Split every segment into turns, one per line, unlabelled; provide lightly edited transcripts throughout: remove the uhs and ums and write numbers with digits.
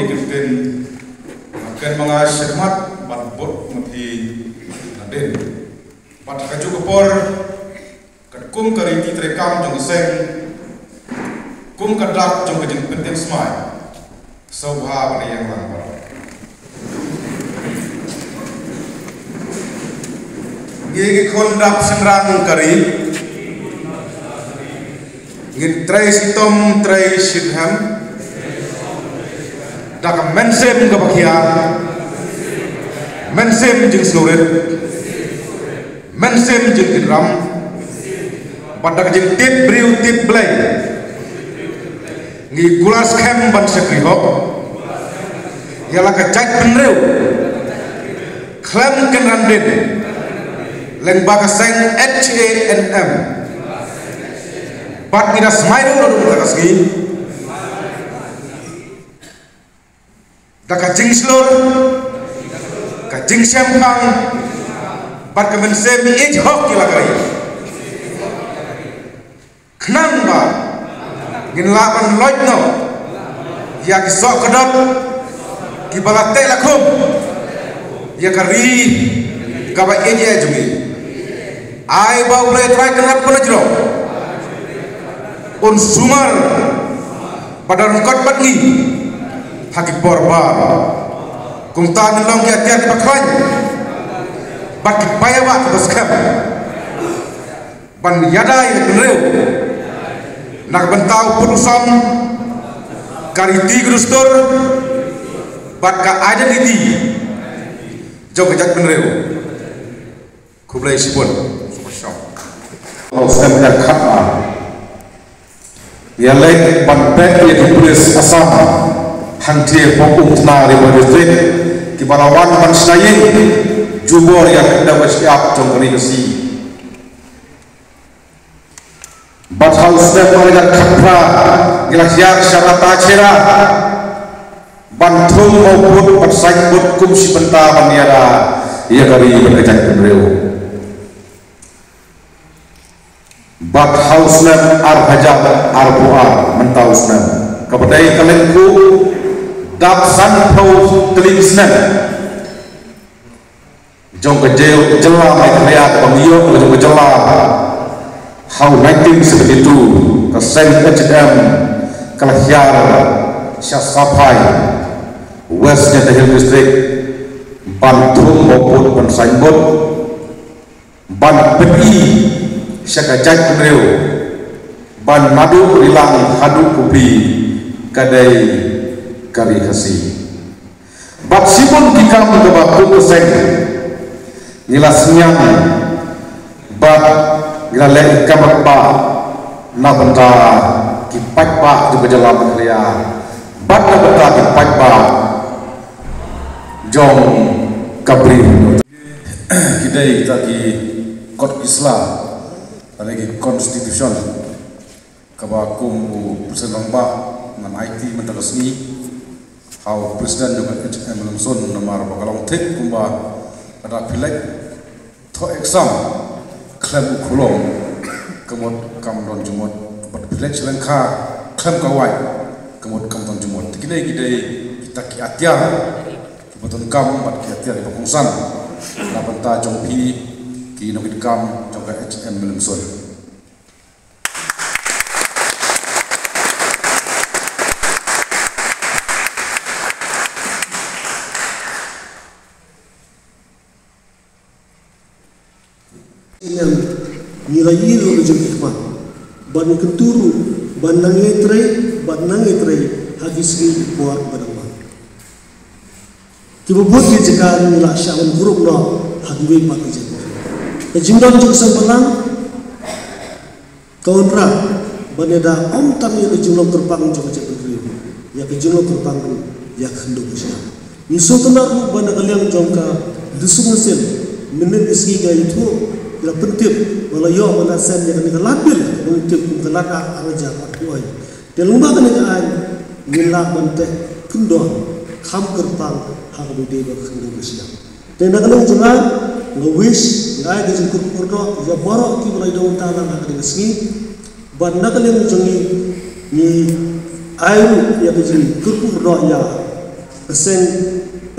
ikin akan mengasihmat banbut mati naden bat kaju kepor kum kariti terekam jong seng kum kadak jong kejeng penting semai sobha pada yang langgar gigi kondak sengrang kari ngin trai sitom trai sidham dak mensem kabakian mensem jeng surit mensem jeng idram pada jeng tip briu tip blay ngi gulas kem ban sekrihok yala kecak penreu klem kenrandin leng baga seng HANM bat ina smairu lalu berkasgi dak jeng slur kajing sempang bat kemen semi ejhok kilakari kenamba ngin laban lojno ya kisok kedot kibalate lakum ya kari kaba eje jungi ai bau le try kenat penajro un sumar pada rungkot batni hakik borbar kung tahan long ya tiap paklan bakit payawa baskam ban yada ya kenreu nak bentau putusan kariti grustur bat ka identity jauh kejat kenreu kublai sipun super shop saya menyakat ya lain ban pek ya ditulis asam hangti fokum tna ribu distrik di balawan man snayin jubor yang dapat siap jongkari kesi bat haus dan mengajar kapra gilasiak syarata cera bantum maupun bersaingbut kum si benta baniara ia kari berkejak penreu bat haus dan arhajat arbuar mentausnan kepadai kalengku dak san pau telimsnan jong kejeu jela mai kriat bangiyo jong kejela how 19 seperti itu kesen HM kalahiar syasapai westnya Tahil District bantum maupun pensainbut ban peti syakajak penreu ban madu rilang hadu kupi kadai kari kasih bat sipun kikam kebaku keseng nilasnya bat nilai kamar ba na benda kipat ba juga jalan ria bat na benda kipat ba jong kabri kidai taki kot Islam lagi konstitusi kabakum presiden ba ngan IT menteresmi how presiden juga melumsun nomor bakalong tik kumba ada pilek to exam klaim kulong kemud kamdon jumut pada pilek selengka klaim kawai kemud kamdon jumut gidai kita kiatiar kebetulan kam pada kiatiar di pengungsan lapenta jompi ki nokit kam juga HM melumsun
yang nilai lo jom hikmah ban kenturu ban nangetre hadis buat badama kibu buat jekan nila syawan grup no hadiwe pak jekan kejimdan jok sampalang kaunra ban ada om tam yang kejumlah kerpang jok jekan ribu ya kejumlah kerpang ya kenduk usia miso kena ban kalian jomka dusu mesin menen iski ga itu ila pentip wala yo wala sen yang ni labil pentip kelata araja kuai de lumba kan an nila bante kundo kham kerpang haru de ba khundu bisya de nagalung juma ngawis ngai de jengkur kurdo ya boro ki mulai daun tanah nak de sini ban nagalung jungi ni ayu ya de jengkur kurdo ya Aseng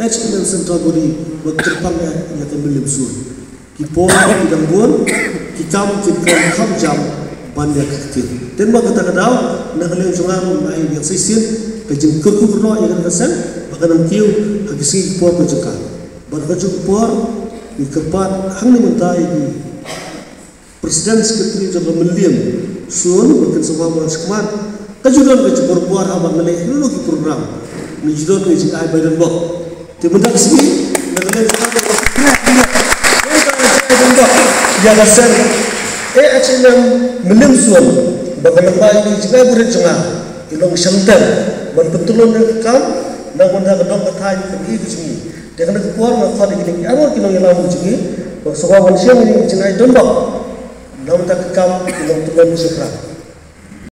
HMM Central Body berterbang ya ke milim sur. Kipor bidang buan, kikam kikam kam jam banyak kecil. Dan bagi kata kadau nak lewat sungai mai yang sesin kejeng kerku kerno yang kesen bahkan kiu hagisi kipor berjengkal. Berkaju kipor di kepat hang ni mentai di Presiden Sekretari Jenderal Meliam sun berken semua bersekeman kajudan kejeng berbuar abang ngelih dulu di program. Nijidon ke jing ai Biden bok. Di mendak sini negara kita yang asal HMM Meliam sun bagan lembai di jing ai burit jengah ilong shelter berpetulun kam nang benda kedok katai pergi ke sini. Dengan keluar ngakar ini arwah kinong ilang sini. Semua manusia ini jing ai dondok. Nam tak kam ilong tulun sukra.